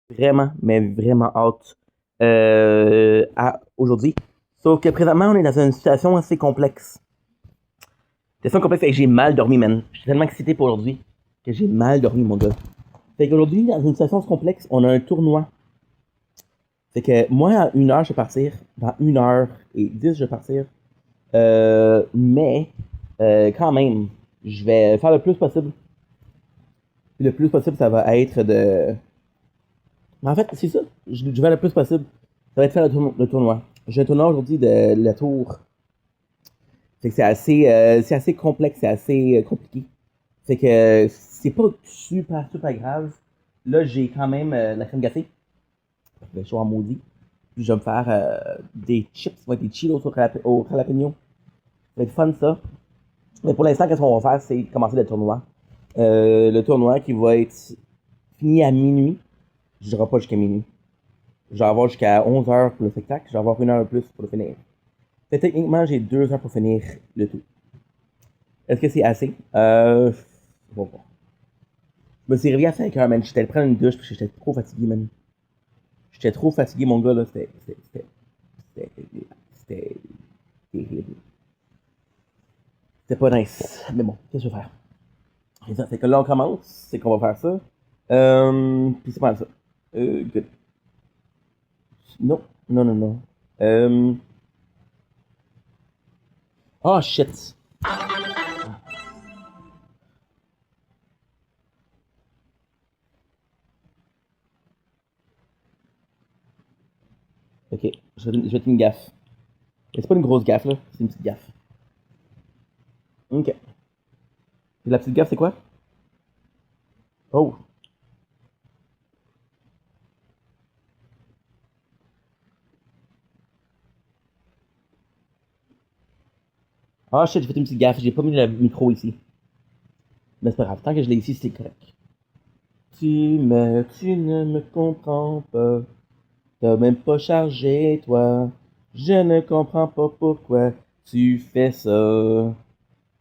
vraiment, mais vraiment hâte à aujourd'hui. Sauf que présentement, on est dans une situation assez complexe. Situation complexe et j'ai mal dormi, man. Je suis tellement excité pour aujourd'hui que j'ai mal dormi, mon gars. Fait qu'aujourd'hui, dans une situation complexe, on a un tournoi. Fait que moi, à 1 heure, je vais partir. Dans 1h10, je vais partir. Mais, quand même, je vais faire le plus possible. Puis le plus possible, ça va être de. Mais en fait, c'est ça. Je vais faire le plus possible. Ça va être faire le tournoi. J'ai un tournoi aujourd'hui de la tour. Fait que c'est assez complexe, c'est assez compliqué. Fait que c'est pas super grave. Là, j'ai quand même la crème glacée. Je suis en maudit. Puis je vais me faire des chips, ça va être des Cheetos au jalapeno. Ça va être fun ça. Mais pour l'instant, qu'est-ce qu'on va faire, c'est commencer le tournoi. Le tournoi qui va être fini à minuit. Je dirai pas jusqu'à minuit. Je vais avoir jusqu'à 11 h pour le spectacle. Je vais avoir 1 heure de plus pour le finir. Fait techniquement, j'ai 2 heures pour finir le tout. Est-ce que c'est assez? Je vais voir. Je me suis réveillé à 5 heures, man. J'étais allé prendre une douche parce que j'étais trop fatigué, man. J'étais trop fatigué, mon gars, là. C'était terrible. C'était pas nice. Mais bon, qu'est-ce que je vais faire? C'est ça, c'est que là, on commence. C'est qu'on va faire ça. Puis c'est pas mal ça. Good. Non, non, non, non. Oh, shit. Ok, je vais être une gaffe. Mais c'est pas une grosse gaffe, là. C'est une petite gaffe. Ok. Et la petite gaffe, c'est quoi? Oh. Ah, shit, j'ai fait une petite gaffe. J'ai pas mis le micro ici. Mais c'est pas grave. Tant que je l'ai ici, c'est correct. Tu ne me comprends pas. T'as même pas chargé, toi. Je ne comprends pas pourquoi tu fais ça.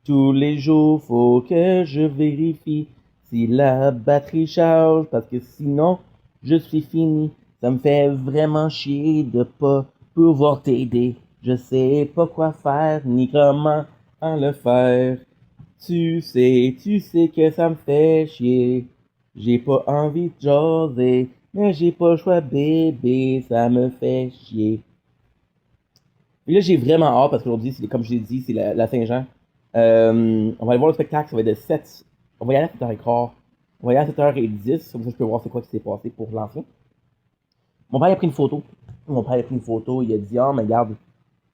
Tous les jours, faut que je vérifie si la batterie charge, parce que sinon, je suis fini. Ça me fait vraiment chier de pas pouvoir t'aider. Je sais pas quoi faire, ni comment le faire. Tu sais que ça me fait chier. J'ai pas envie de jaser, mais j'ai pas le choix, bébé, ça me fait chier. Et là, j'ai vraiment hâte parce qu'aujourd'hui, comme je l'ai dit, c'est la Saint-Jean. On va aller voir le spectacle, ça va être de 7. On va y aller à 7h15. On va y aller à 7h10, comme ça je peux voir c'est quoi qui s'est passé pour l'ancien. Mon père a pris une photo. Mon père a pris une photo, il a dit ah, mais regarde,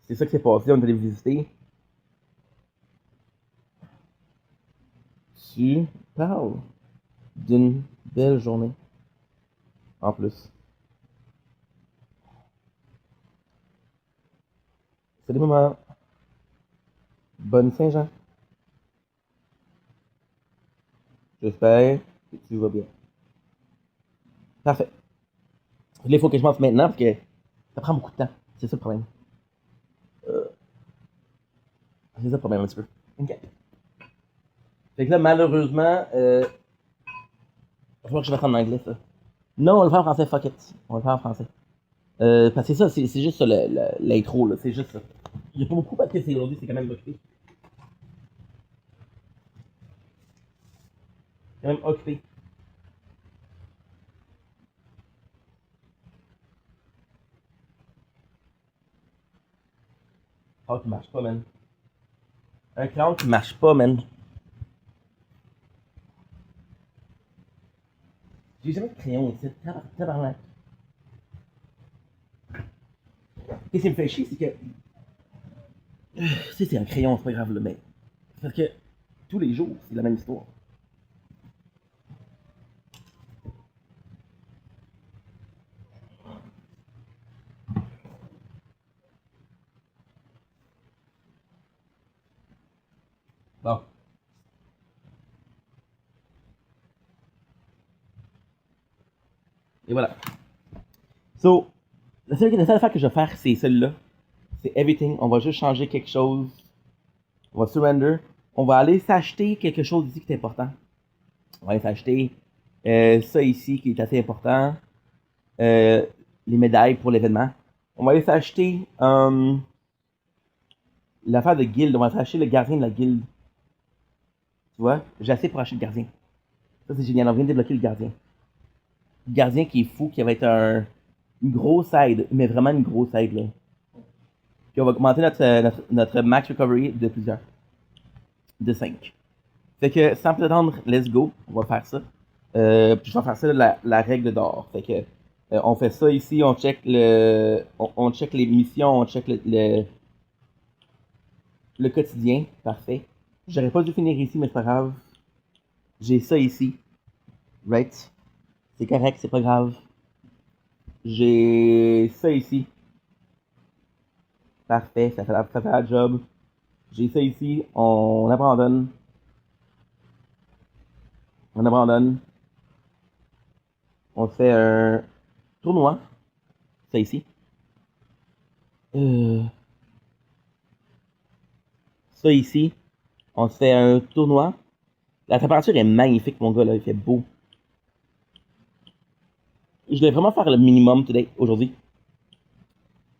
c'est ça qui s'est passé, on est allé visiter. Tu parles d'une belle journée, en plus. Salut maman, bonne Saint-Jean. J'espère que tu vas bien. Parfait. Là, il faut que je mange maintenant parce que ça prend beaucoup de temps. C'est ça le problème. Euh, c'est ça le problème un petit peu. Ok. Fait que là, malheureusement, je crois que je vais faire en anglais, ça. Non, on va le faire en français, fuck it. On va le faire en français. Parce que c'est ça, c'est juste ça, l'intro, là. C'est juste ça. Il n'y a pas beaucoup parce que c'est aujourd'hui, c'est quand même occupé. Quand même occupé. Oh, qui marche pas, man. Un crayon qui marche pas, man. J'ai jamais de crayon ici. Tabarnak. Qu'est-ce qui me fait chier, c'est que. Tu sais, c'est un crayon, c'est pas grave, là, mais. Parce que tous les jours, c'est la même histoire. Bon. Et voilà. So, la seule affaire que je vais faire, c'est celle-là. C'est everything. On va juste changer quelque chose. On va surrender. On va aller s'acheter quelque chose ici qui est important. On va aller s'acheter ça ici qui est assez important. les médailles pour l'événement. On va aller s'acheter l'affaire de guilde. On va s'acheter le gardien de la guilde. Tu vois, j'ai assez pour acheter le gardien. Ça, c'est génial. On vient de débloquer le gardien. Le gardien qui est fou, qui va être une grosse aide, mais vraiment une grosse aide, là. Puis on va augmenter notre max recovery de plusieurs. De 5. Fait que, sans plus attendre, let's go. On va faire ça. Puis je vais faire ça, la règle d'or. Fait que, on fait ça ici, on check on check les missions, on check le quotidien. Parfait. J'aurais pas dû finir ici, mais c'est pas grave. J'ai ça ici. Right? C'est correct, c'est pas grave. J'ai ça ici. Parfait, ça fait la job. J'ai ça ici, on abandonne. On abandonne. On fait un tournoi. Ça ici. Ça ici. On fait un tournoi. La température est magnifique, mon gars, là. Il fait beau. Je devrais vraiment faire le minimum today, aujourd'hui.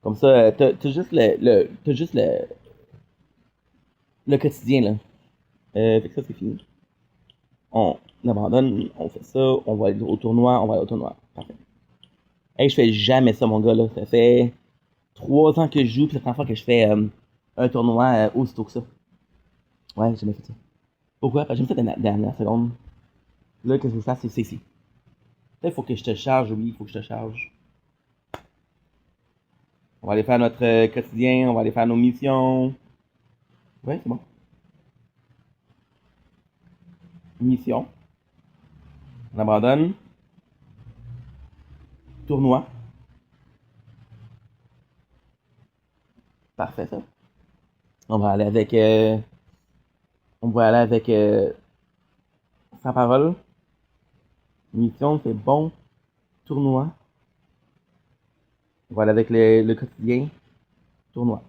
Comme ça, t'as juste t'as juste le quotidien, là. Fait que ça, c'est fini. On abandonne, on fait ça, on va aller au tournoi, on va aller au tournoi. Parfait. Hey, je fais jamais ça, mon gars, là. Ça fait 3 ans que je joue, puis c'est la première fois que je fais un tournoi aussitôt que ça. Ouais, j'ai jamais fait ça. Pourquoi? Parce que j'ai fait la dernière seconde. Là, qu'est-ce que je fais? C'est ici. Là, il faut que je te charge, oui, il faut que je te charge. On va aller faire notre quotidien, on va aller faire nos missions. Ouais, c'est bon. Mission. On abandonne. Tournoi. Parfait, ça. On va aller avec... on va aller avec... sans parole. Mission, c'est bon. Tournoi. On va aller avec le quotidien. Tournoi.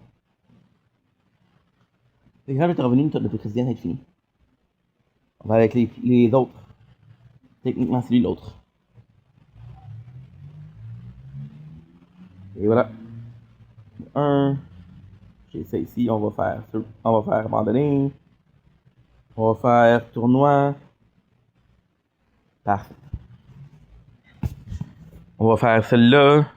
Et quand je vais revenu, notre quotidien, ça va être fini. On va avec les autres. Techniquement, c'est lui l'autre. Et voilà. Un. J'ai ça ici. On va faire abandonner. On va faire tournoi. Parfait. On va faire celle-là.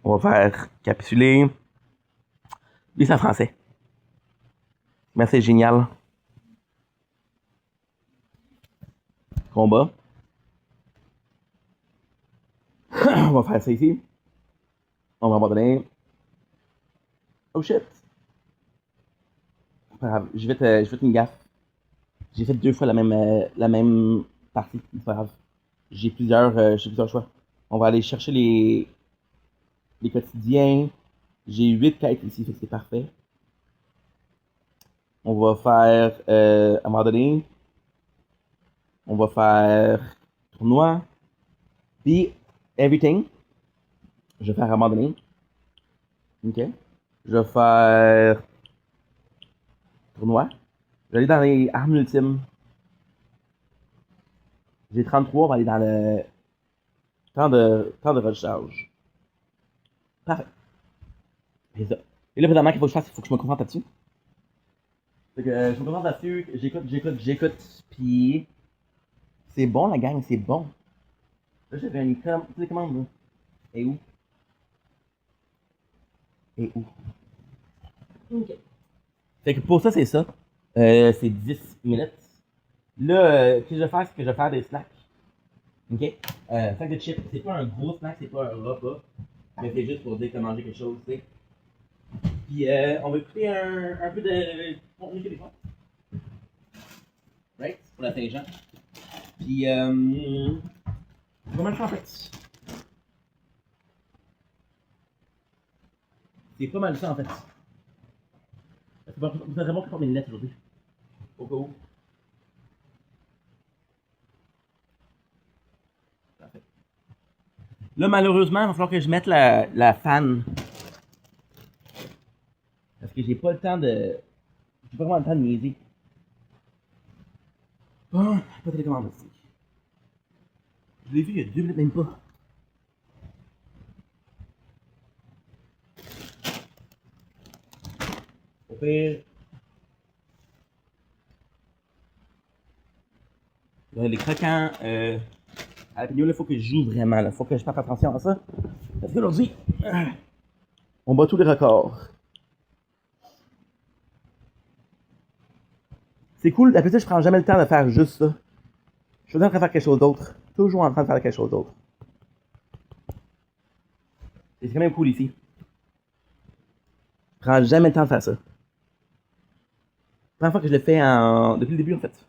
On va faire capituler. Lui, c'est en français. Mais c'est génial. Combat. On va faire ça ici. On va abandonner. Oh shit. Pas grave. Je vais te une gaffe. J'ai fait 2 fois la même partie. C'est pas grave. J'ai plusieurs choix. On va aller chercher les quotidiens. J'ai 8 quêtes ici, fait que c'est parfait. On va faire abandonner. On va faire tournoi. Puis everything. Je vais faire abandonner. Ok. Je vais faire tournoi. Je vais aller dans les armes ultimes. J'ai 33, on va aller dans le temps de recharge. Parfait. C'est ça. Et là, présentement, qu'il faut que je fasse, il faut que je me concentre là-dessus. Fait que je me concentre là-dessus, j'écoute, puis c'est bon la gang, c'est bon. Là, j'avais une commande, là. Et où? Et où? Ok. Fait que pour ça, c'est ça. C'est 10 minutes. Là, ce que je vais faire, c'est que je vais faire des snacks. Ok? Sac de chips, c'est pas un gros snack, c'est pas un repas. Mais c'est juste pour dire que manger quelque chose, tu sais. Puis on va écouter un peu de contenu québécois. Right? Pour la Saint-Jean. Puis c'est pas mal ça en fait. C'est pas mal ça en fait. C'est pas vraiment que je porte mes lunettes aujourd'hui. Au cas où. Parfait. Là, malheureusement, il va falloir que je mette la fan. Parce que j'ai pas le temps de. J'ai pas vraiment le temps de niaiser. Oh, Pas télécommande aussi. Je l'ai vu il y a 2 minutes, même pas. Au pire. Là, les croquants, à la vidéo, il faut que je joue vraiment. Il faut que je fasse attention à ça. Parce qu'aujourd'hui, on bat tous les records. C'est cool, d'habitude, je prends jamais le temps de faire juste ça. Je suis toujours en train de faire quelque chose d'autre. Toujours en train de faire quelque chose d'autre. Et c'est quand même cool ici. Je prends jamais le temps de faire ça. C'est la première fois que je le fais depuis le début, en fait.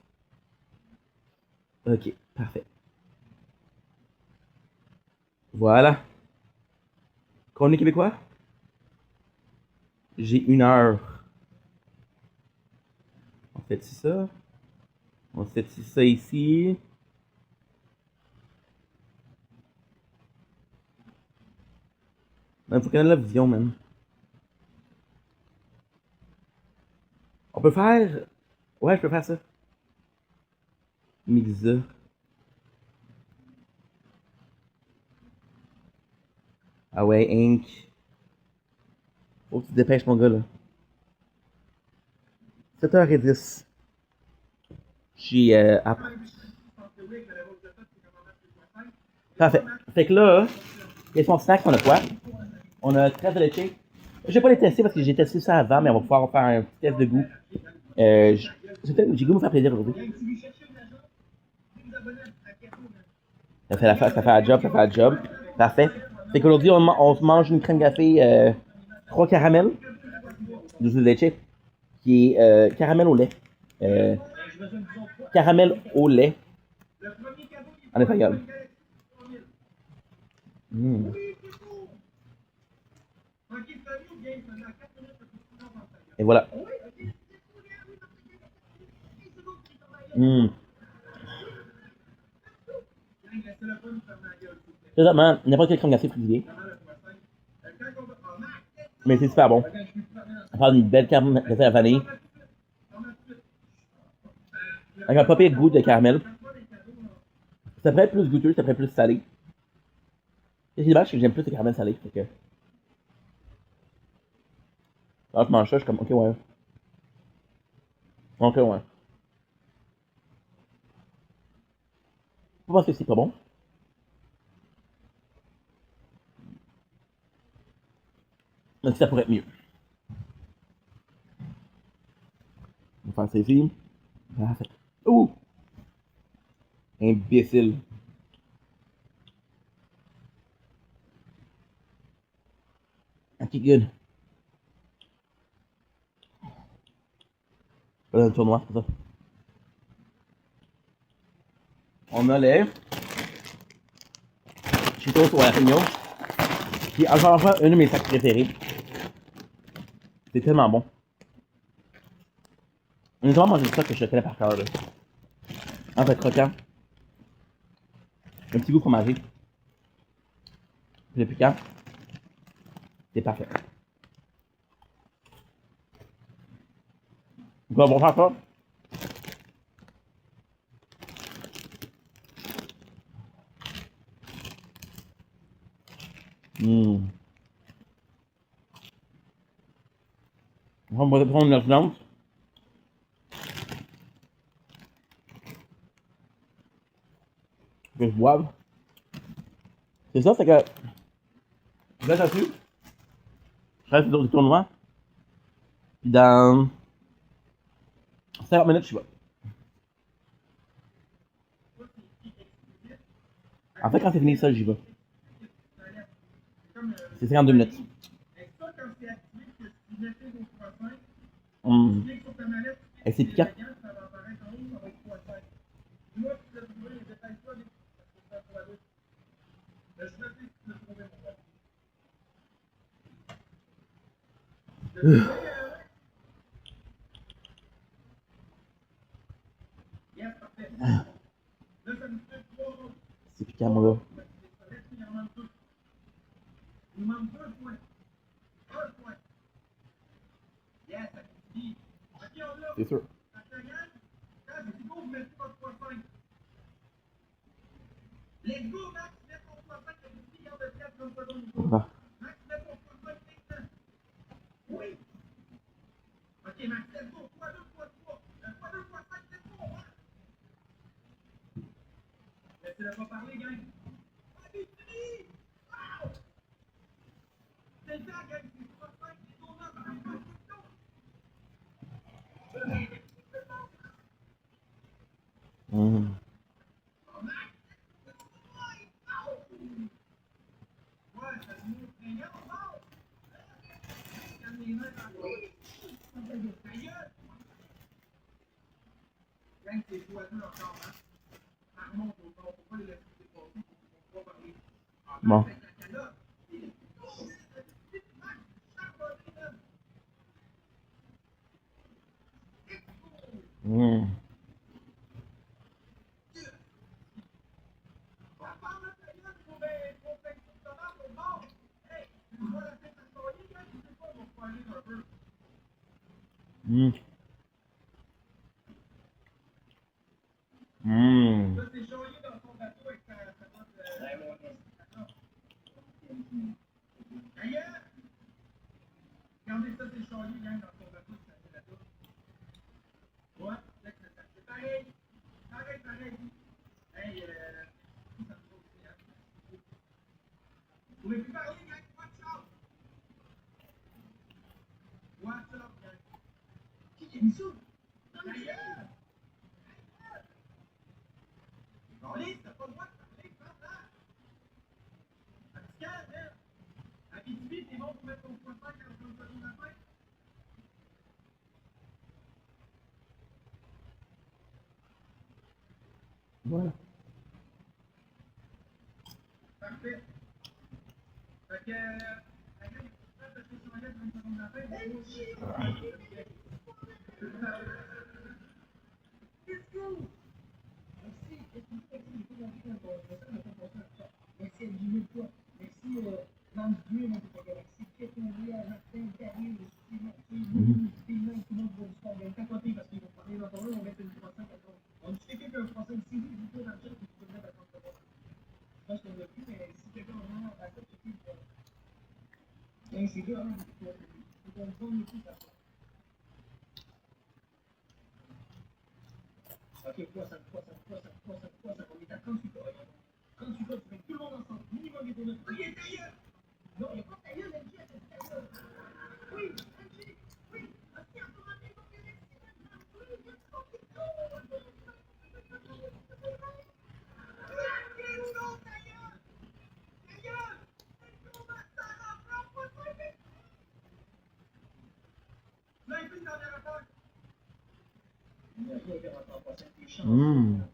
Ok, parfait. Voilà. Qu'on est québécois? J'ai 1 heure. On fait ça. On fait ça ici. Il faut qu'on ait la vision, même. On peut faire. Ouais, je peux faire ça. Mixa. Ah ouais, Inc. Faut que tu te dépêches, mon gars, là. 7h10. J'ai. Parfait. Fait que là, question snack, on a quoi? On a 13 de leche. Je vais pas les tester parce que j'ai testé ça avant, mais on va pouvoir faire un petit test de goût. J'ai goût de me faire plaisir aujourd'hui. Ça fait la job, ça fait la job. Parfait. Fait qu'aujourd'hui, on mange une crème glacée 3 caramels de leche qui est caramel au lait. Caramel au lait en espagnol. Mmh. Et voilà. Mmh. Présentement, n'importe quelle crème glacée frisée. Mais c'est super bon. On parle d'une belle crème glacée à la vanille. Avec un pas pire goût de caramel. Ça pourrait être plus goûteux, ça pourrait être plus salé. Et c'est dommage que j'aime plus le caramel salé. Fait que... Quand je mange ça, je suis comme, ok, ouais. Ok, ouais. Pas parce que c'est pas bon. Mais ça pourrait être mieux. On va faire ça ici. Parfait. Ouh! Imbécile. Ok, good. Voilà le tournoi, c'est ça. On a les Cheetos au jalapeno. Qui est encore une fois un de mes sacs préférés. C'est tellement bon. Honnêtement, moi, c'est ça que je connais par cœur. Là. En fait, croquant. Un petit goût fromagé. Le piquant. C'est parfait. Donc, on va faire ça. Mmh. On va prendre une viande. Que je boive. C'est ça, c'est que je laisse là-dessus. Je reste du tournoi. Puis dans 50 minutes, je suis là. En fait, quand c'est fini ça, j'y vais. C'est 52 minutes. Mmh. Et c'est piquant. C'est piquant, mon gars. C'est sûr. Ah. Mm. Bon. Mm. Mm. Mm. Voilà. Mhm. Mm.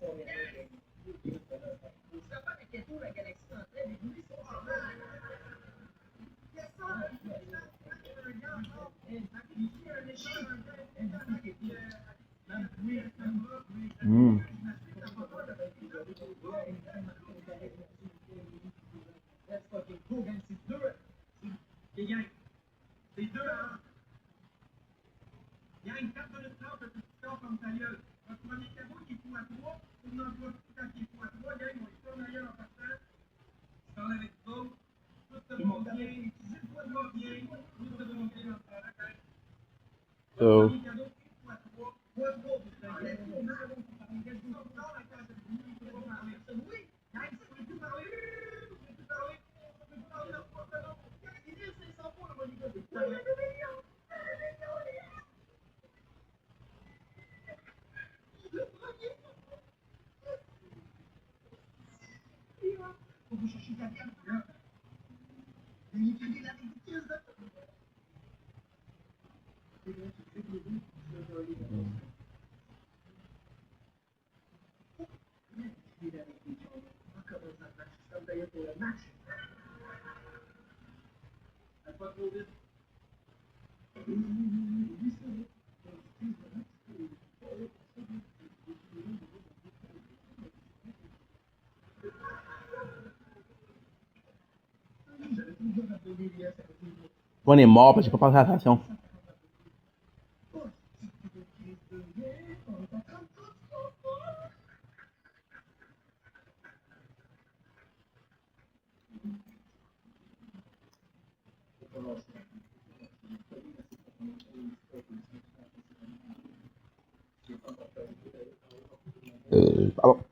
Mm. So, on est mort parce que j'ai pas pensé à attention. Pardon.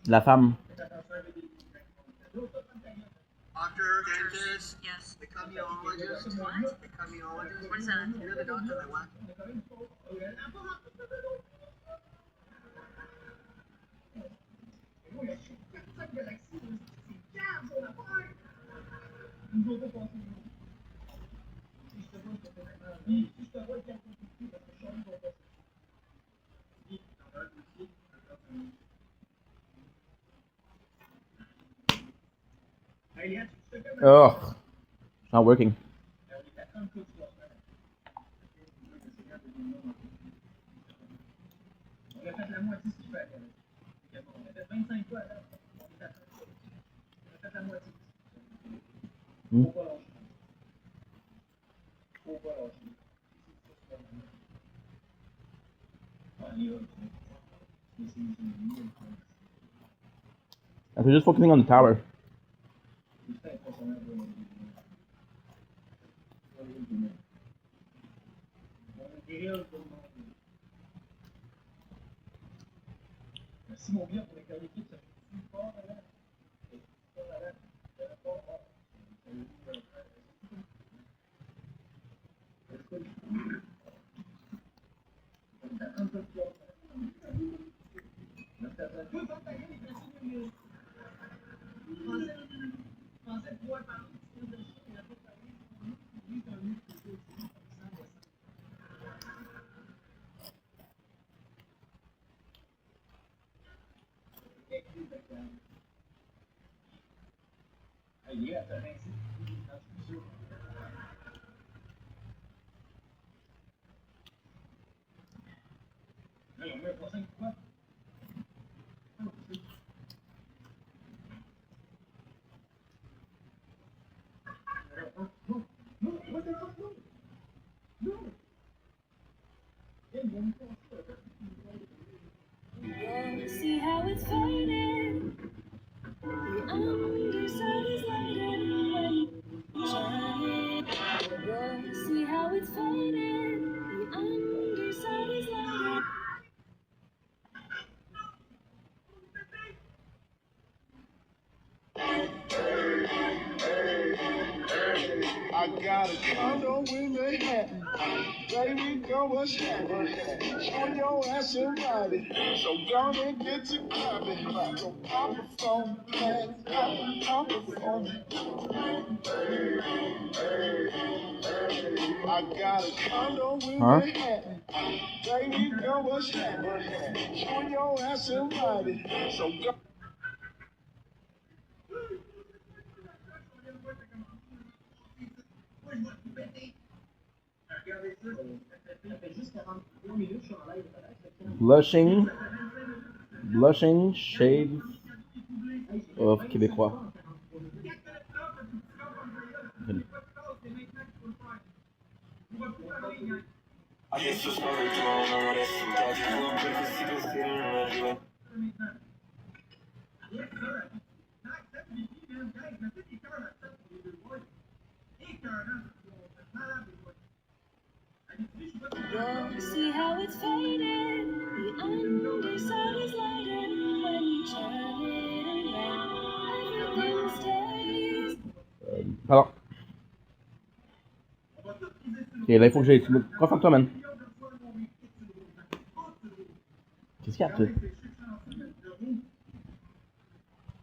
La femme. Doctor, dentist, yes. The cardiologist. What? The cardiologist. What is that? You're the doctor that what? Ugh. It's not working. And we're just focusing on the tower. See how it's fading. The underside is lighter when you shine it. See how it's fading. The underside is lighter. I got a condo in Manhattan. Baby girl, what's happening? Show your ass and ride it. So gonna get to clapping. So pop a phone, man. Pop a phone. I got a condo in Manhattan. Baby girl, what's happening? Show your ass and ride it. So go. Blushing Shades of Québécois. See how it's fading. The underside is lighter when you turn it around. Everything stays. Pardon. Ok, là, il faut que j'aille. Concentre-toi, man. Qu'est-ce qu'il y a, toi?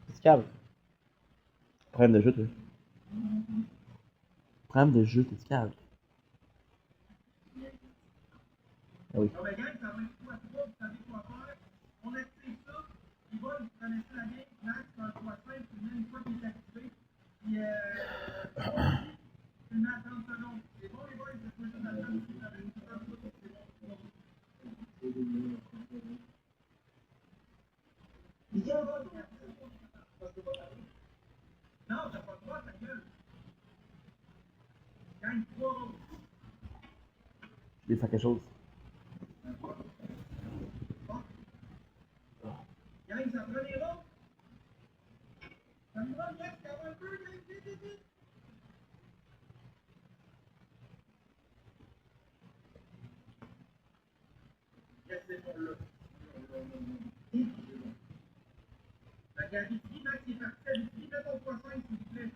Qu'est-ce qu'il y a? Problème de jeu, toi. Problème de jeu, t'es calme. Ah oui. Bon, ben, gang, ça va être tout à trois, vous savez quoi faire. On active ça. Yvonne, vous connaissez la game. Max, c'est un 3-5, puis même une fois qu'il est activé. Puis, tu mets à 30 secondes. C'est bon, les boys, je vais juste attendre si vous avez une seconde. C'est bon, c'est bon. Non, t'as pas le droit, ta gueule. Gang, 3 autres. Je vais faire quelque chose. Gang, ça prend les autres. Ça me prend, Max, ça va un peu, gang, vite, vite, vite. Yes, c'est bon, là. La Gabiti, Max, il est parti. Gabiti, mets ton 3-5, s'il vous plaît.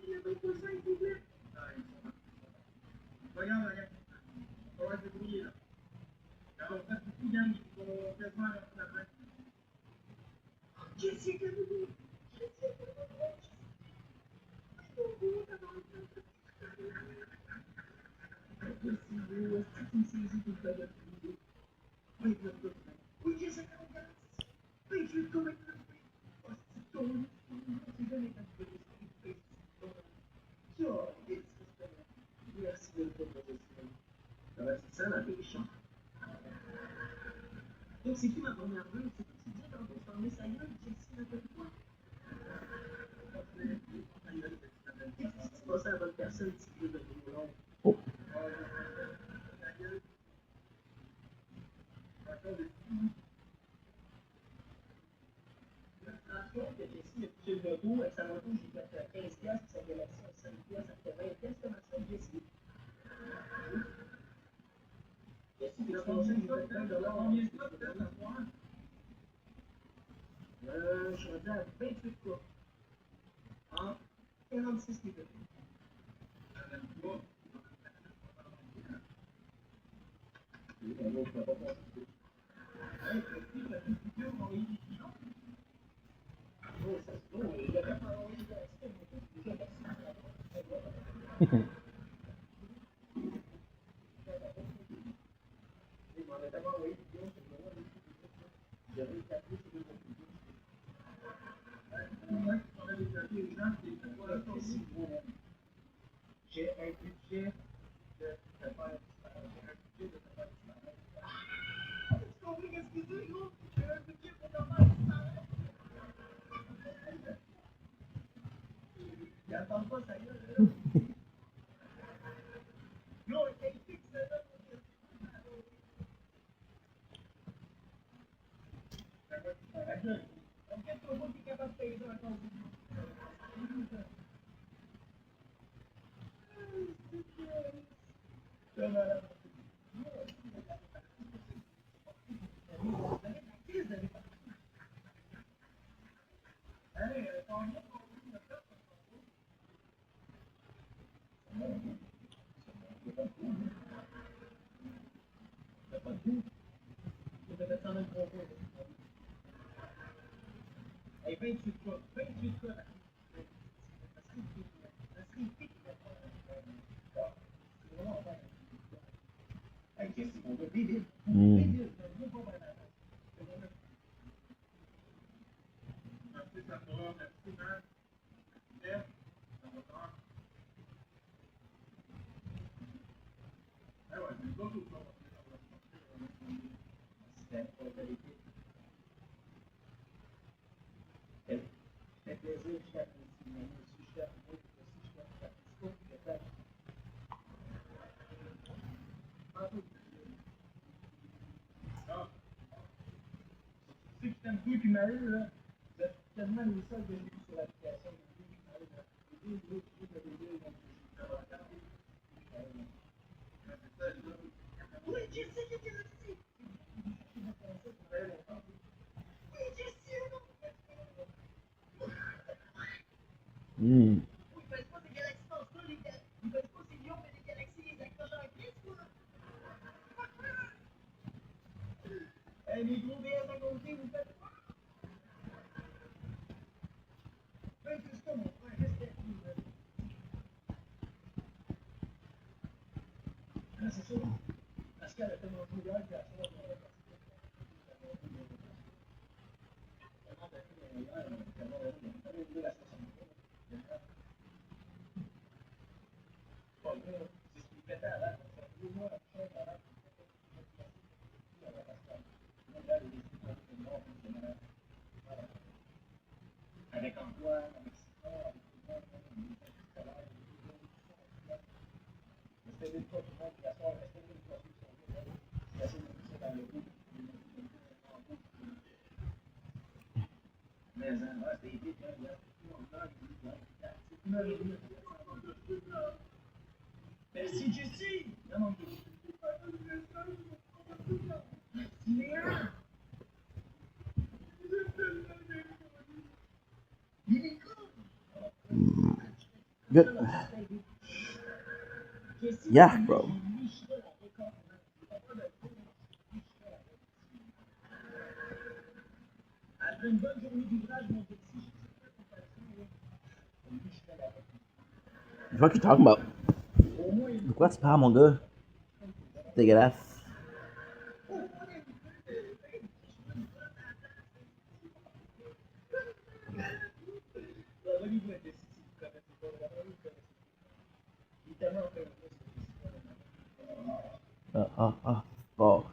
Il y a ton 3-5, s'il vous plaît. Regarde, regarde. On va se débrouiller, là. Alors, on fait beaucoup, gang, ils vont quasiment à la fin. Qu'est-ce que c'est que vous? Donc c'est qui ma première vue? C'est que tu dis quand on s'en met sa gueule, Jessie n'importe quoi. Qu'est-ce qui se passe à la bonne personne si tu veux devenir long? Oh. Que Jessie a touché le logo avec sa moto, j'ai fait 15$, puis sa galaxie à 5$, ça fait 20$. Comment ça, Jessie? Jessie, tu as pensé que j'ai fait $20 combien de fois peut-être à soir? Je suis rendu à 28 fois. En 46 minutes. J'ai un budget de te faire disparaître. J'ai un budget de te faire disparaître. Tu comprends ce que tu dis, gros? J'ai un budget pour te faire disparaître. Il attend pas sa gueule. Non, elle fixe là. Donc, qu'est-ce qu'on voit qui est capable de payer ça à ton Hey, 28 fois. 28 fois. Hey, qu'est-ce qu'on veut? Débile. Débile. Merci, ça va. Merci, man. Merci. Ça va faire. Ah ouais, c'est pas tout ça. C'était pour la qualité. C'est plaisir, je t'apprécie. Mais si je t'apprécie, si je t'apprécie, je t'apprécie. Ah. Tu sais que t'aimes bien puis Marie, là, vous êtes tellement les seuls que j'ai vu sur l'application. Les deux groupes de bébés, donc je vais regarder. Oui, Jessie, qui est là-dessus. Oui, Jessie, non. Hmm. Vous faites pas des galaxies dans ça, les gars. Vous faites pas ces lions, mais des galaxies, les accrochent en crise, quoi. Les gros BS à côté, vous faites quoi? Pascal a tellement joué là, qu'à soir, avec Antoine, avec Simon, avec tout le monde, c'était des fois tout le monde qui a soir, c'était des fois qui sont c'est assez difficile dans le groupe. Mais c'était été quand il y a tout le temps, c'est une heure et demie. Merci Jessie! Non, non, Léa! Good. Yeah, bro. Après une bonne journée d'ouvrage, mon petit, What you talking about? De quoi tu parles, mon gars? Dégueulasse. Bon.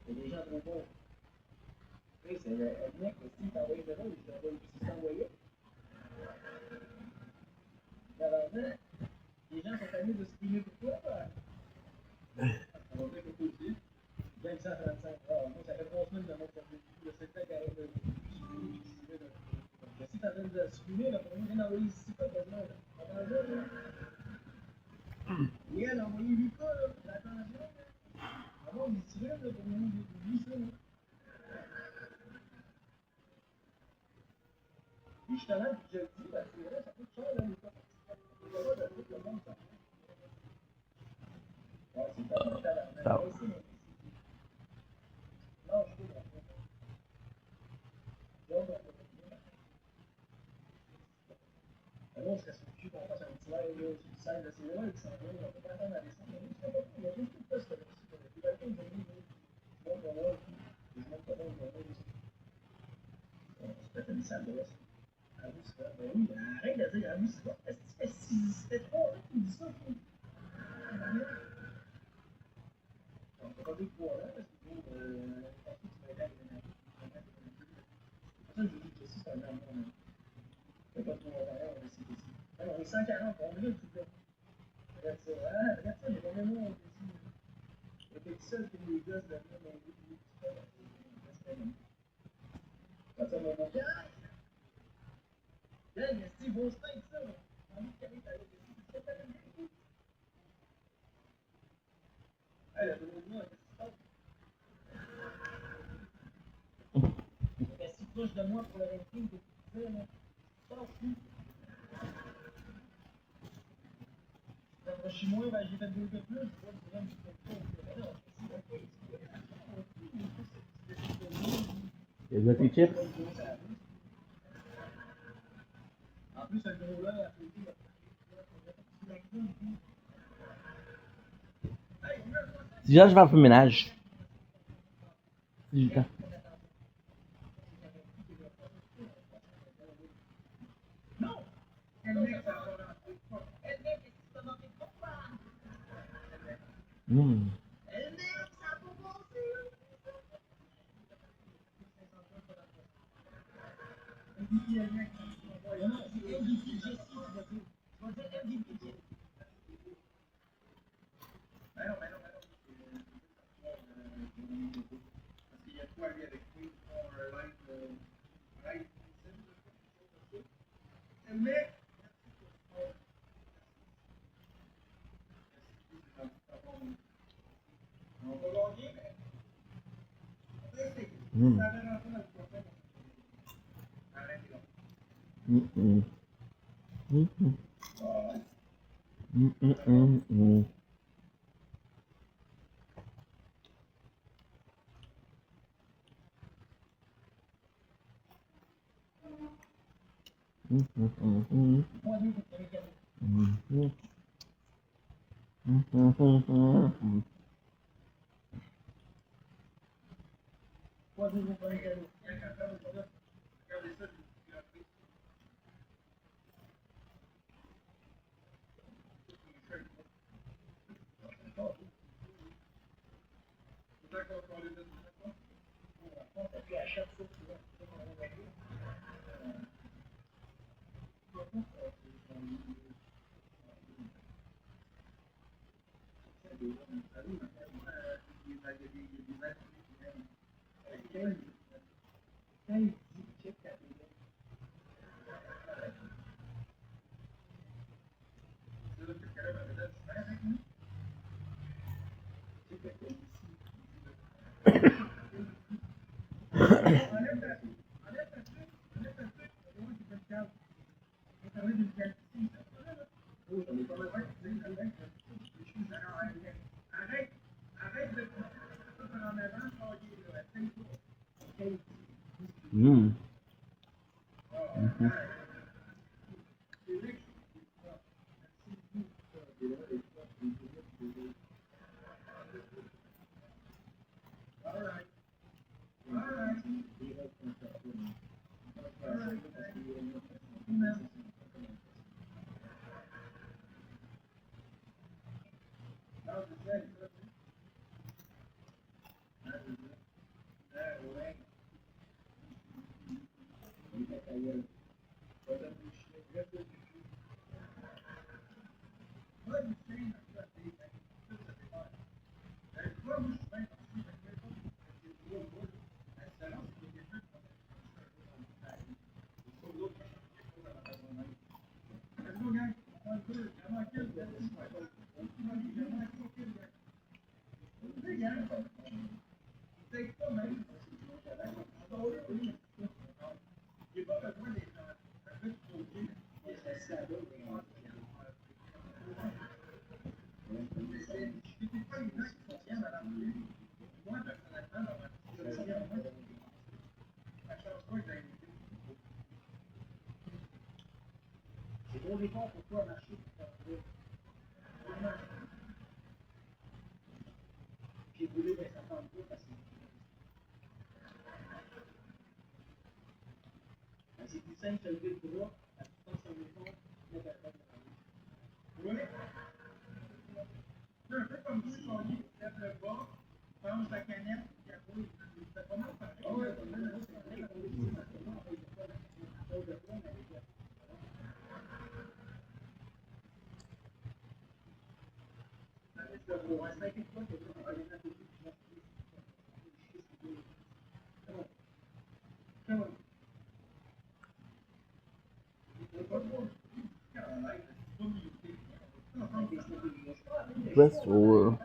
les gens trop beaux. Oui, c'est un mec aussi, t'envoyé de l'autre, il t'envoie aussi s'envoyer. Normalement, les gens sont allés de streamer pour toi, quoi. On va dire que toi aussi. 2535. Moi, ça fait 3 semaines de mon service. Le secteur qui arrête de streamer. Mais si t'arrêtes de streamer, là, pour moi, viens d'envoyer 6 cas quasiment. Attends un jour, là. Et elle a envoyé 8 cas, là. Attention, là. Avant, on y tirait, là, pour nous, 8 ça, là. Et justement, je le dis, parce que là, ça coûte cher, là, les cas. C'est pas mal de trucs, le monde, ça. Ouais, c'est pas mal, Ça. non, je peux alors, je serais surpris qu'on fasse un petit live là, sur le site de ces là qui s'en vont. On peut pas attendre à descendre. Mais je sais pas, il y a juste tout le poste là-dessus. Il y a quelqu'un qui dit, je montre mon œuvre, je montre comment je montre. C'est peut-être une salle de reste. À vous, c'est ben oui, arrête de dire à vous, c'est pas. Est-ce que c'était 3 ans qu'il dit ça, toi? On peut pas dire 3 ans, parce que bon, je pense que tu vas aider à déménager. C'est pour ça que je dis que si c'est un an, c'est pas trop derrière, on va essayer d'ici. Alors, on est 140, on brille tout là. Regarde ça, ah, regarde ça, j'ai mon mémoire ici. Il était tout seul comme les gosses de la main, tout ça. Regarde ça, mon gars. Regarde, il y a Steve Austin, ça. On dit qu'il est avec c'est pas le même. Ah, la bonne moi, qu'est-ce qui se passe? Il est si proche de moi pour le ranking que tu fais, là. Sors plus. Quand je suis moins, ben, j'ai fait 2 de plus. Je vois que c'est un petit peu plus. Non, You got tes chips? en plus, un gros là, à côté, Déjà, je vais faire le ménage. Si j'ai le temps. Mmh. Mmh. Mm-mm. Mm-mm. Mm-mm. Press or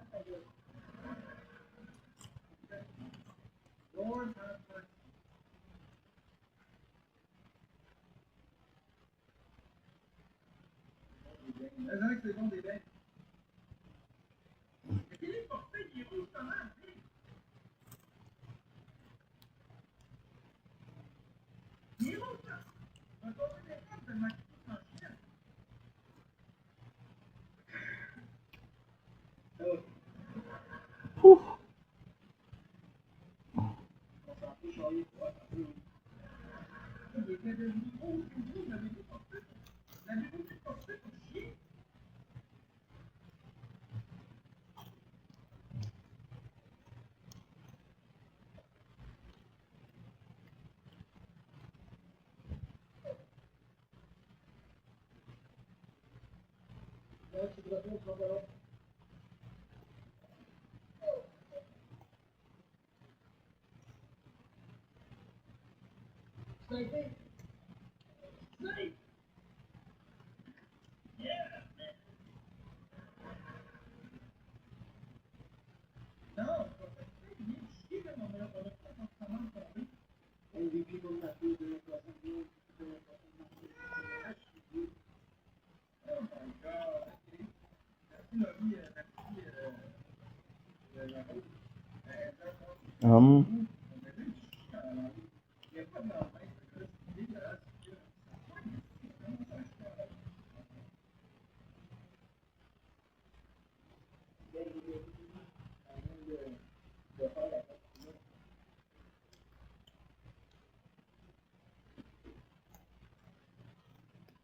um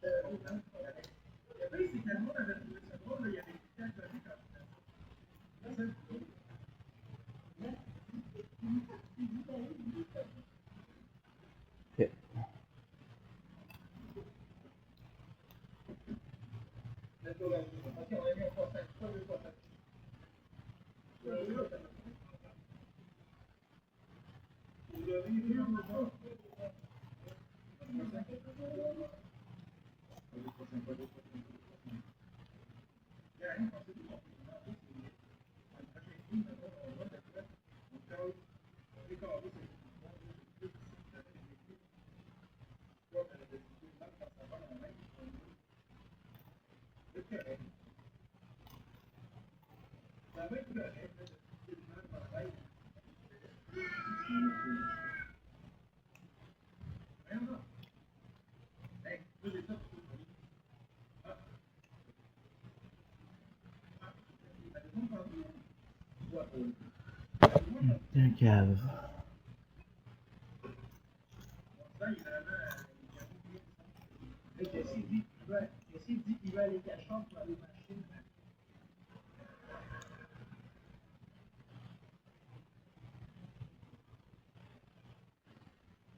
c'est que le monde avait trouvé ça drôle, là, il y avait tout le temps connu quand Ok. Un cave. Jesse dit qu'il va aller cacher pour aller machine.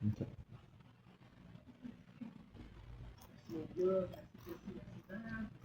Ok. Le gars, merci Jesse, merci Dan, merci.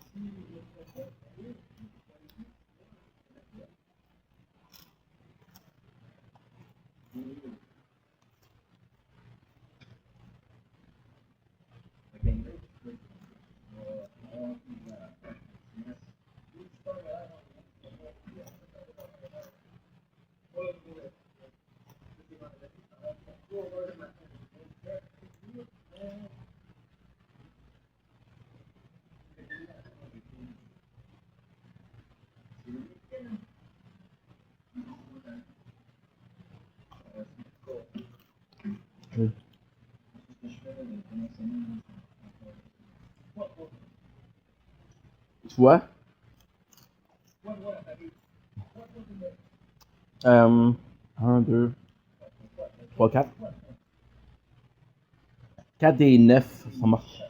Oui. Tu vois? 1, 2, 3, 4. 4 des 9 sont morts.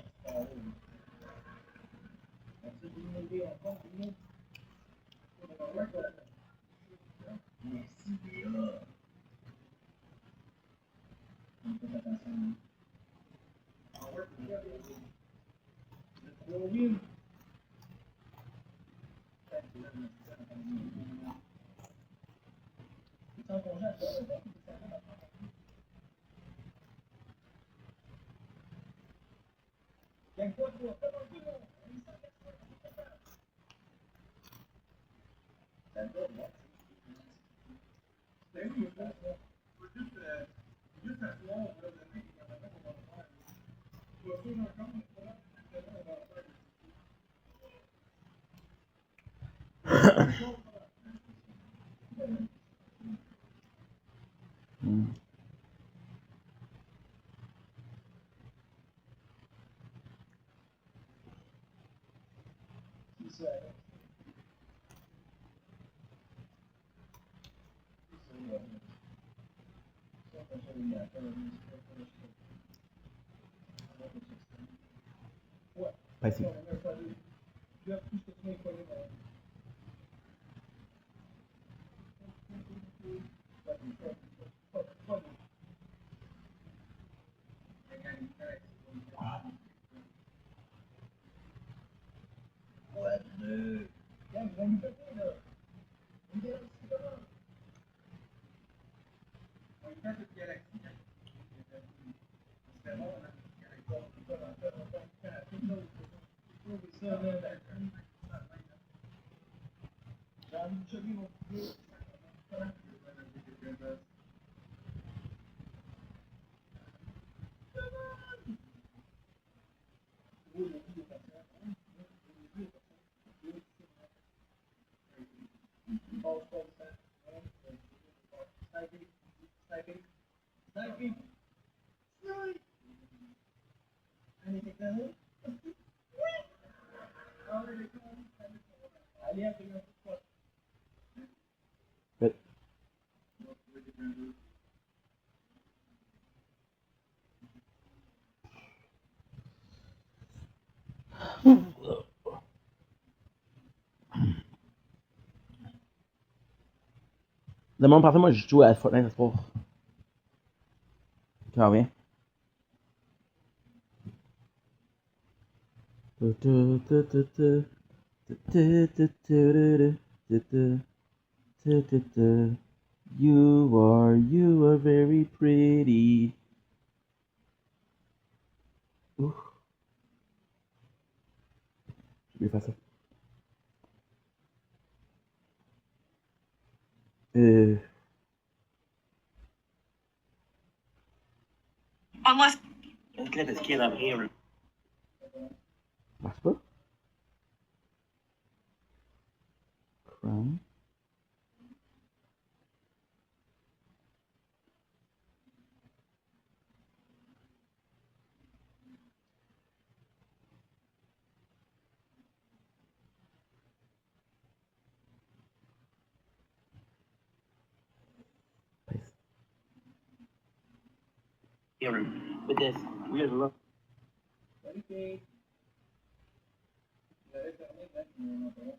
Pas ici. Fait. Le monde parfait, moi, je joue à Fortnite, c'est pour. Tu reviens. You are very pretty. Ouh. Je vais faire ça. Unless get this kid up here. Marche pas. Chrome. Paste. Here with this weird look. Salut, j'avais fermé quand mon entourage.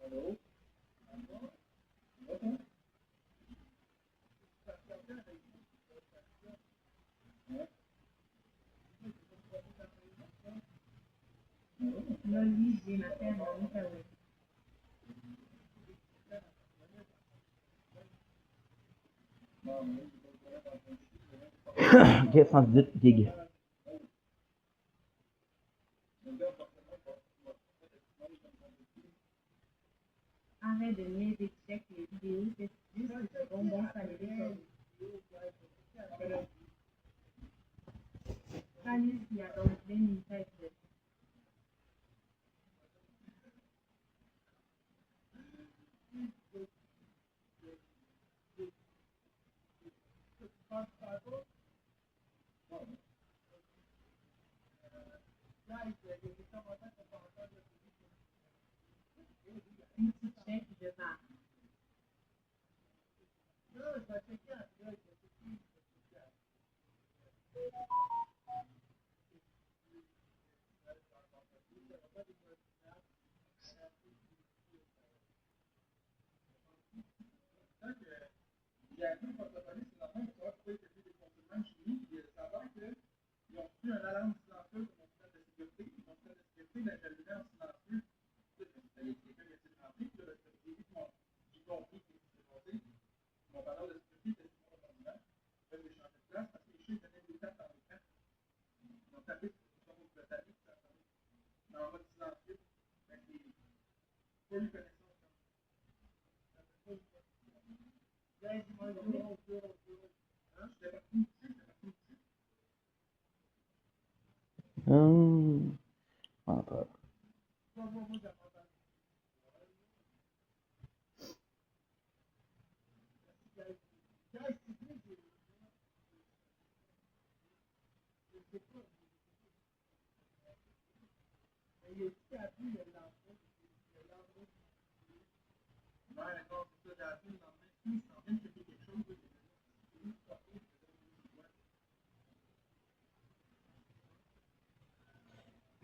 Allô? Là, lui, j'ai ma femme en Outaouais. Get 118 gigs. Arrête de niaiser, check les vidéos, c'est juste le bonbon salé des Salut, il y a donc bien une tête de... Si tu check, je marche. J'ai appris par la police, c'est normal de savoir pourquoi il y a eu des confinements chez lui. Puis ça a l'air qu'ils ont reçu un alarme silencieuse de mon système de sécurité. Puis mon système de sécurité, ben, j'allumais en silencieux. Il y a quelqu'un qui a essayé de rentrer. Puis là, j'ai compris ce qui s'est passé. Mon parleur de sécurité était sur mon ordinateur. Là, j'ai changé de place parce que les chiens venaient des tapes dans l'écran. Ils ont tapé sur le tapis, puis ça a sonné. Dans le mode silencieux. Fait que j'ai pas eu connaissance. Menteur.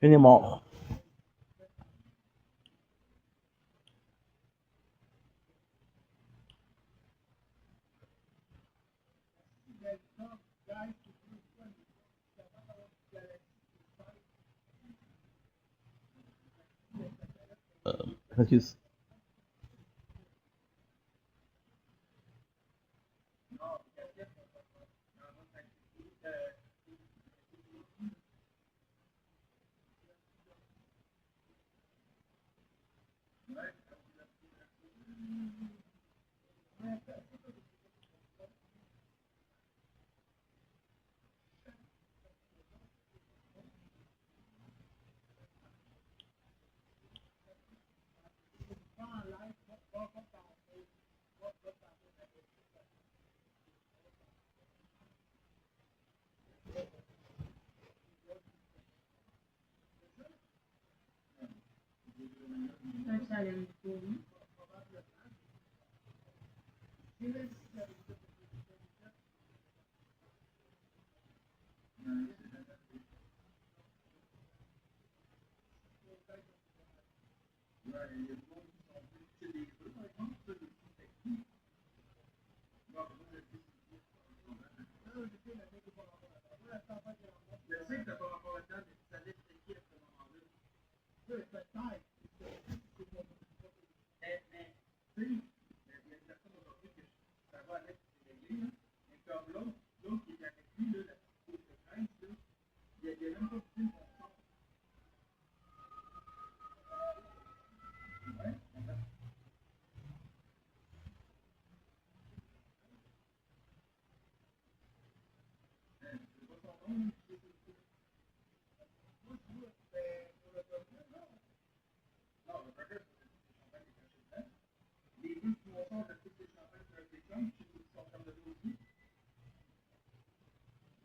Une est mort. Excuse. l'aime pas, oui. Je sais que t'as pas rapport là-dedans, mais tu savais c'était qui à ce moment-là. Peut-être. Mais, tu sais, il y a une personne aujourd'hui que ça va avec c'est réglé, là. Mais comme l'autre qui est avec lui, là, la petite course de prince, là, il a même pas dit mon sang. Ouais, c'est pas son nom, non, le burger, c'est le champagne qui est caché dedans. Les deux poissons de toutes les champagnes sur un bacon, je sais qu'ils sont comme de dos aussi.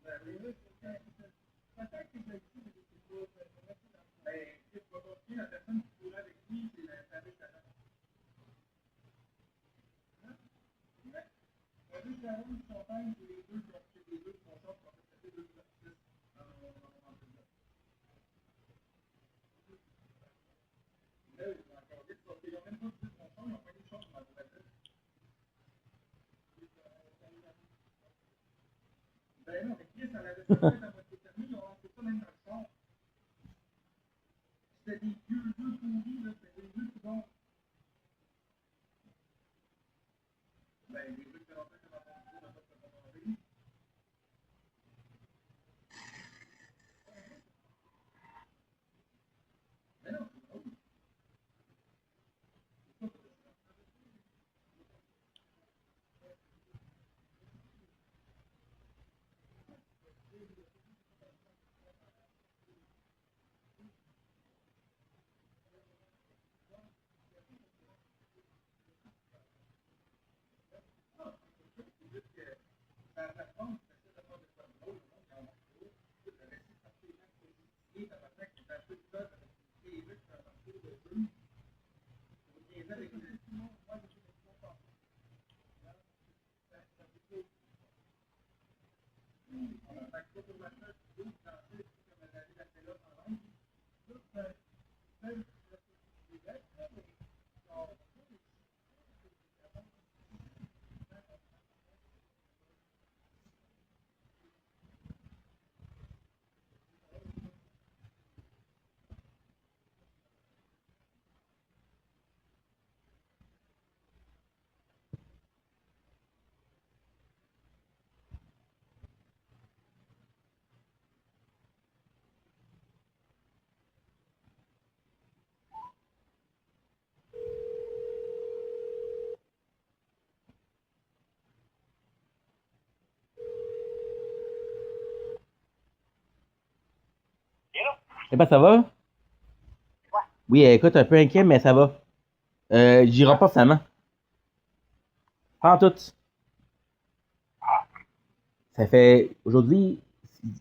Ben oui, peut-être que j'ai dit, mais c'est pas. Ben, c'est pas compliqué, la personne qui courait avec lui, c'est la famille de la dame. Ouais. La deux gallons de champagne, c'est les deux qui ont fait les deux poissons, qui ont fait deux artistes dans mon entreprise. Là, ils ont encore dit, parce qu'ils n'ont même pas dit poissons, ils n'ont pas dit de choses dans la nouvelle. Ben non, mais Chris, elle avait fait la moitié fermée, ils ont lancé ça même dans le char. C'était des vieux œufs pourris, là, c'était des œufs qui vont. Ben, les œufs qui rentraient dans la pompe, dans votre commandée. Mais non, c'est drôle. C'est juste que ça prend, c'est ça, de faire de quoi de drôle, le monde, quand on va trop, tout le récit, parce que les gens qui sont initiés, dans la tête, qui sont un peu de ça, avec les œufs, qui sont un peu de eux. Et là, avec les Simon, moi, je suis des contents. Ça fait tout. On a fait tout pour la chose, tout, dans le fait, comme elle avait la télé en ligne. Tout, même, les gars, mais, Eh ben, ça va? Oui, écoute, un peu inquiet, mais ça va. J'irai pas finalement. Pas en tout. Ça fait. Aujourd'hui,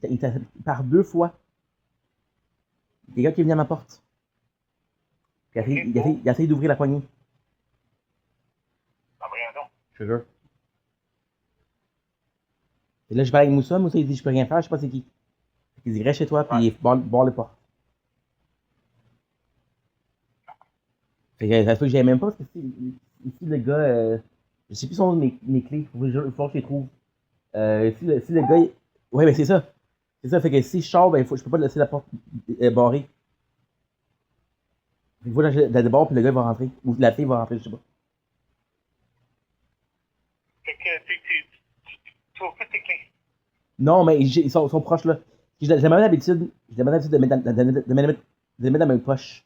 il t'a par 2 fois. Il y a quelqu'un qui est venu à ma porte. Il a essayé d'ouvrir la poignée. Ah, voyons donc. Je te jure. Et là, je parle avec Moussa. Moussa, il dit je peux rien faire, je sais pas c'est qui. Il dit reste chez toi, puis barre les portes. Fait que ça se peut que j'aille même pas, parce que ici, le gars. Je sais plus son nom de mes clés. Il faut que je les trouve. Si le gars. Ouais, ben c'est ça. C'est ça, fait que si je sors, ben je peux pas laisser la porte barrée. Il faut que j'aille dehors, puis le gars va rentrer. Ou la fille va rentrer, je sais pas. Fait que tu ouvres tes clés. Non, mais ils sont proches là. J'ai l'habitude de les mettre dans mes poches.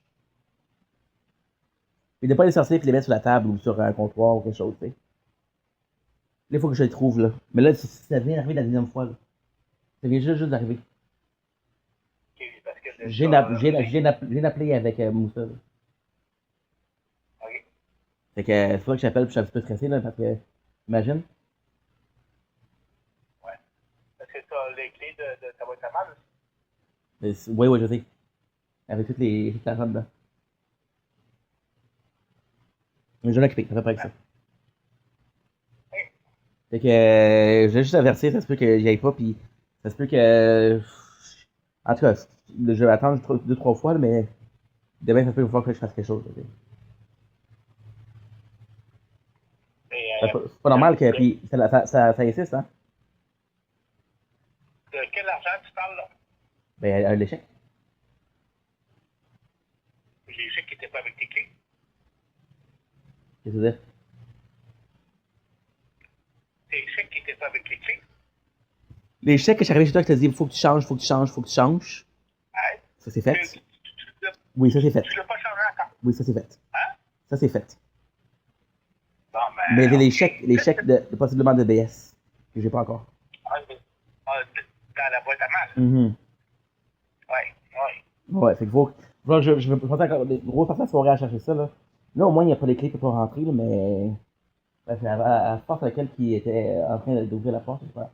Et de pas les sortir et les mettre sur la table ou sur un comptoir ou quelque chose, tu sais. Là, il faut que je les trouve là. Mais là, ça vient d'arriver la deuxième fois là. Ça vient juste d'arriver. Okay, parce que J'ai appelé avec Moussa. Là. OK. Fait que c'est pour ça que j'appelle, puis je suis un petit peu stressé là, parce que imagine. Ouais. Parce que tu as les clés de ta boîte à mal aussi. Oui, je sais. Avec toute l'argent dedans. Je vais l'occuper, ça fait pas avec ça. Oui. Fait que je vais juste avertir, ça se peut que j'y aille pas, puis ça se peut que. En tout cas, je vais attendre 2-3 fois, mais demain, ça se peut qu'il va falloir que je fasse quelque chose. Ok. Et, C'est pas normal que. Puis ça insiste, hein? de quel argent tu parles, là? Ben, l'échec. Les chèques qui n'étaient pas avec tes clés. Qu'est-ce que tu veux dire? Tes chèques qui n'étaient pas avec les clés. Les chèques que je suis arrivé chez toi, que tu as dit, faut que tu changes, faut que tu changes, faut que tu changes. Hein? Ça, c'est fait. Tu Oui, ça, c'est fait. l'as pas changé encore. Oui, ça, c'est fait. Hein? Ça, c'est fait. Bon, Mais ben. les chèques de possiblement de BS, que j'ai pas encore. Dans la boîte à mal. Mhm. Oui. Ouais, fait que je vais passer encore des gros passer la soirée à chercher ça, là. Là, au moins, il n'y a pas les clés pour rentrer, là, mais. Bref, à force à laquelle qui était en train d'ouvrir la porte, je sais pas.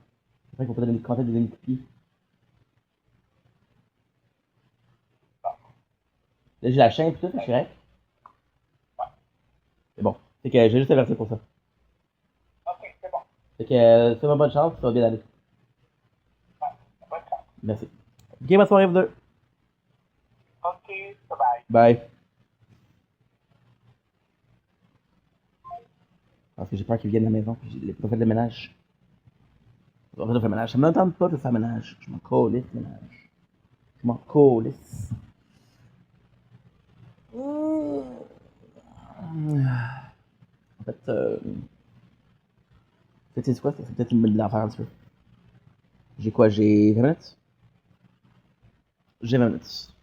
C'est vrai qu'on peut donner compter des pieds. Là, j'ai la chaîne et tout, je suis correct. C'est bon. Fait que j'ai juste averti pour ça. OK, c'est bon. Fait que c'est ma bonne chance, ça va bien aller. Bonne chance. Merci. Ok, bonne soirée, vous deux. OK, bye. Bye. Parce que j'ai peur qu'ils viennent à la maison, puis j'ai pas fait le ménage. Je vais faire le ménage. Ça me tente pas de faire le ménage. Je m'en calisse, le ménage. Je m'en calisse. En fait, c'est quoi? C'est peut-être une l'enfer un petit peu. J'ai quoi? J'ai 20 minutes? J'ai 20 minutes.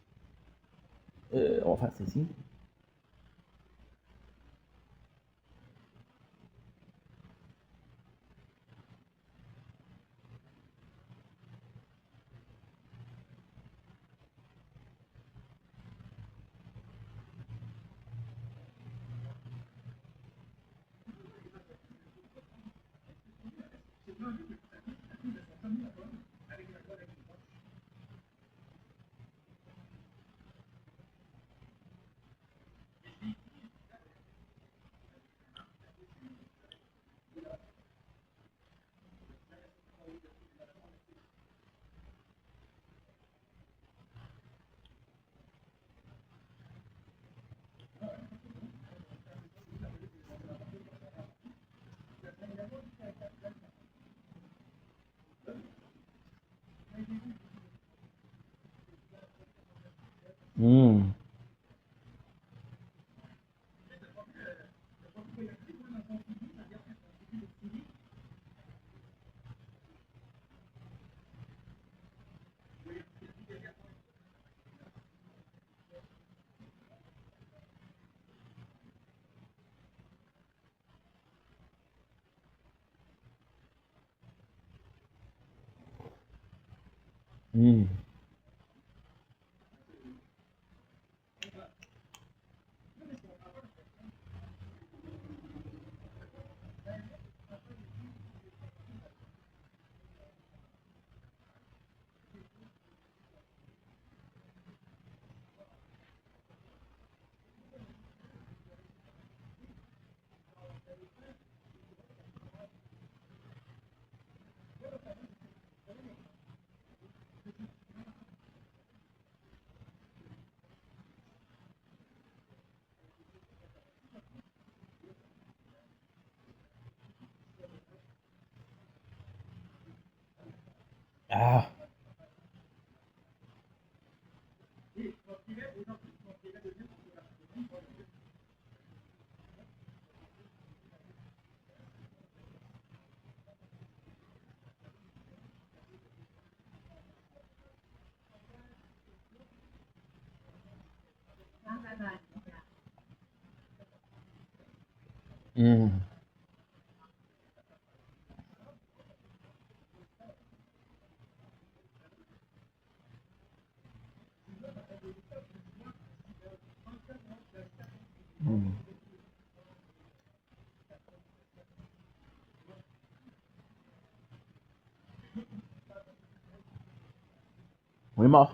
On va faire ça ici. Mmh. Mmh. Ah. Mmh. Mmh. On est mort.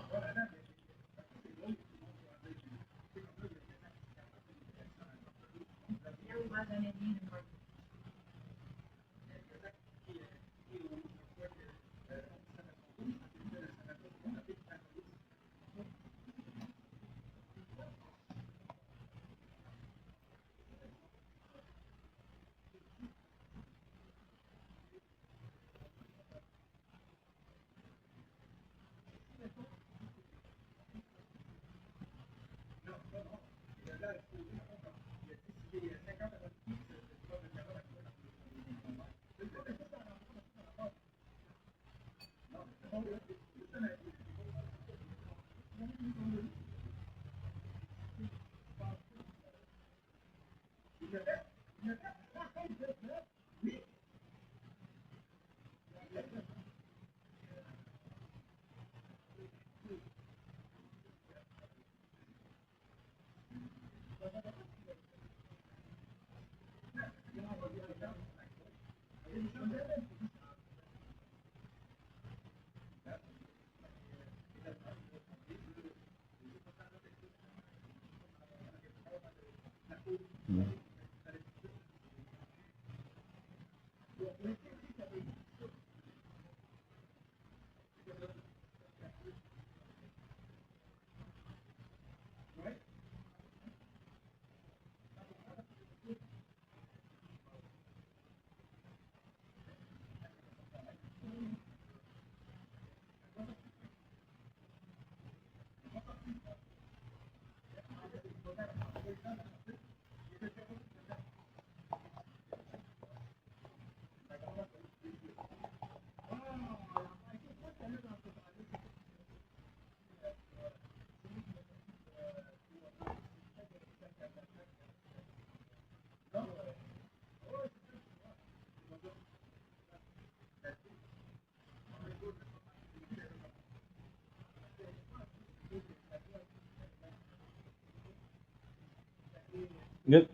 Good.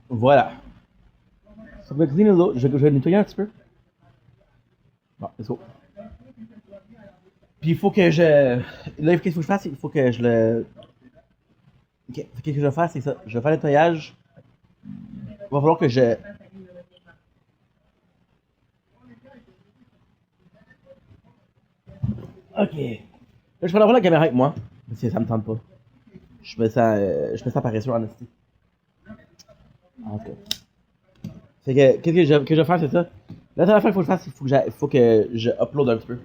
Voilà. Ça va cleaner l'eau. Je vais nettoyer un petit peu. Bon, let's go. Puis il faut que je. Là, qu'est-ce qu'il faut que je fasse? Il faut que je le. Ok. Qu'est-ce que je vais faire? C'est ça. Je vais faire le nettoyage. Il va falloir que je. Ok. Là, je vais avoir la caméra avec moi. Parce que ça me tente pas. Je me sens paresseux en esti. En tout cas. C'est que, qu'est-ce que je vais faire, c'est ça. La dernière fois qu'il faut que je fasse, il faut que je upload un petit peu.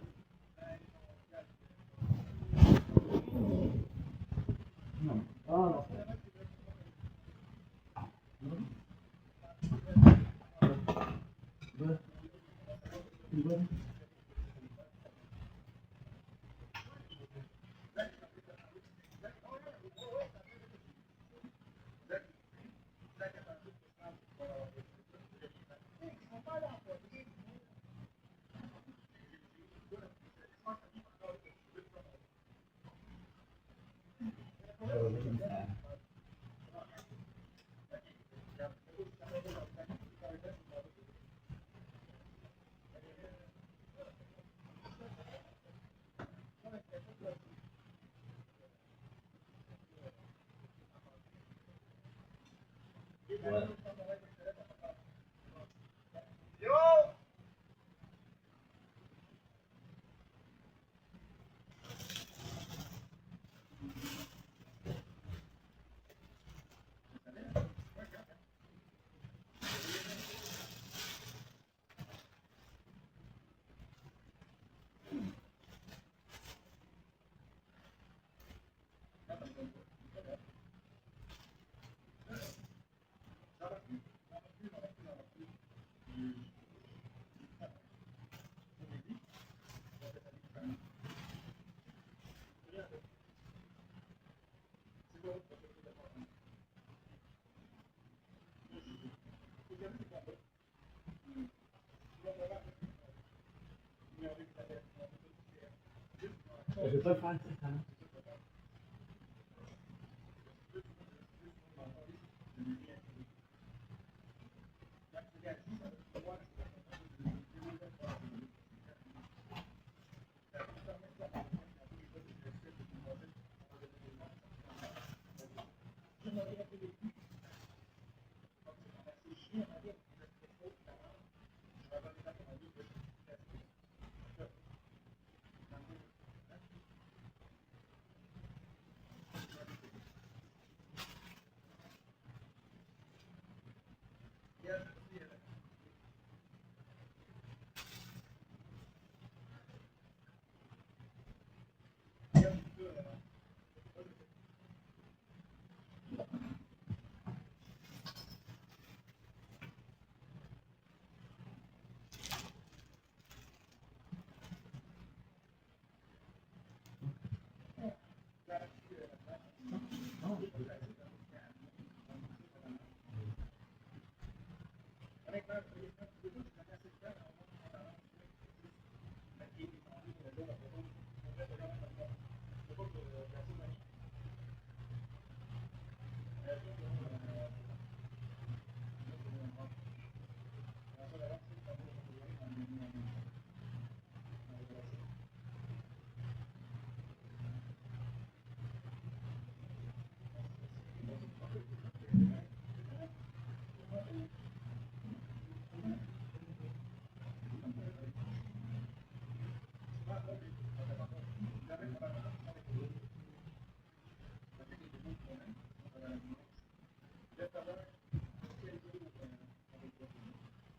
Je vais pas le faire ça.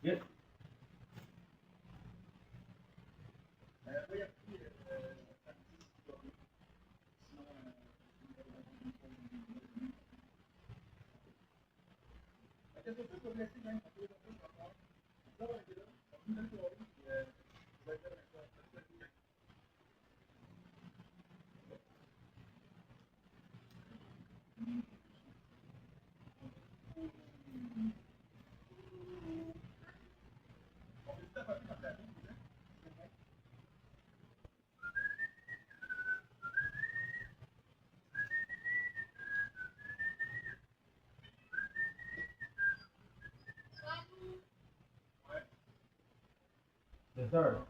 Yep. Yes, sir.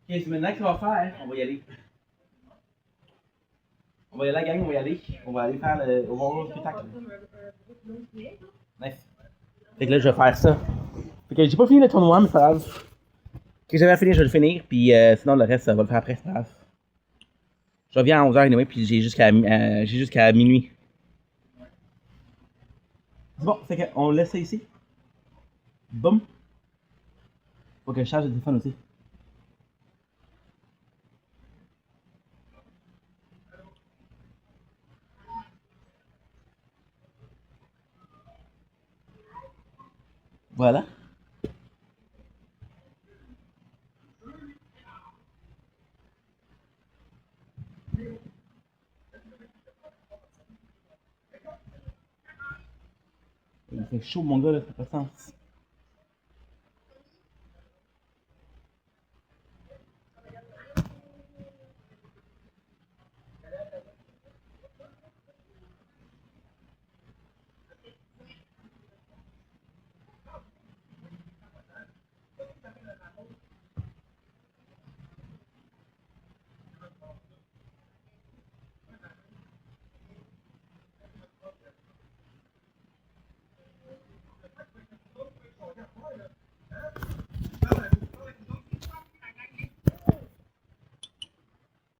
Ok, c'est maintenant qu'on va faire. On va y aller. On va y aller, la gang, on va y aller. On va aller faire on va voir le spectacle. Nice. Fait que là, je vais faire ça. Fait que j'ai pas fini le tournoi, mais c'est pas grave. Que j'avais à finir, je vais le finir. Puis sinon, le reste, ça va le faire après, c'est pas grave. Je reviens à 11h anyway, puis j'ai jusqu'à minuit. C'est bon, fait qu'on laisse ça ici. Boum. Faut que je charge le téléphone aussi. Voilà. Il fait chaud, mon gars, là, ça n'a pas de sens.